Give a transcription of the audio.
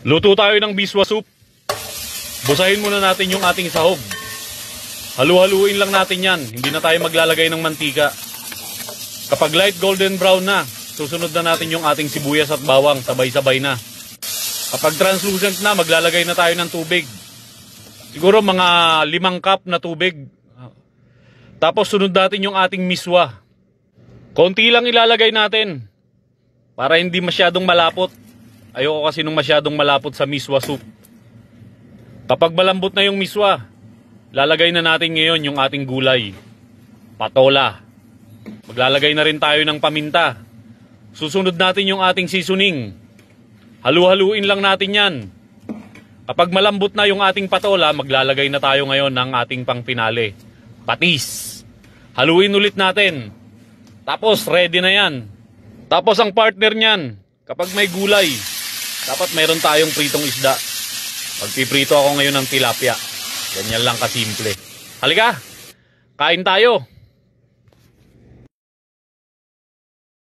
Luto tayo ng biswa soup. Busahin muna natin yung ating sahog. Halu-haluin lang natin yan. Hindi na tayo maglalagay ng mantika. Kapag light golden brown na, susunod na natin yung ating sibuyas at bawang. Sabay-sabay na. Kapag translucent na, maglalagay na tayo ng tubig. Siguro mga 5 cup na tubig. Tapos sunod natin yung ating miswa. Konti lang ilalagay natin para hindi masyadong malapot. Ayoko kasi nung masyadong malapot sa miswa soup. Kapag malambot na yung miswa, lalagay na natin ngayon yung ating gulay. Patola. Maglalagay na rin tayo ng paminta. Susunod natin yung ating seasoning. Halu-haluin lang natin yan. Kapag malambot na yung ating patola, maglalagay na tayo ngayon ng ating pangpinali. Patis. Haluin ulit natin. Tapos ready na yan. Tapos ang partner niyan, kapag may gulay, dapat mayroon tayong pritong isda. Magpiprito ako ngayon ng tilapia. Ganyan lang kasimple. Halika, kain tayo.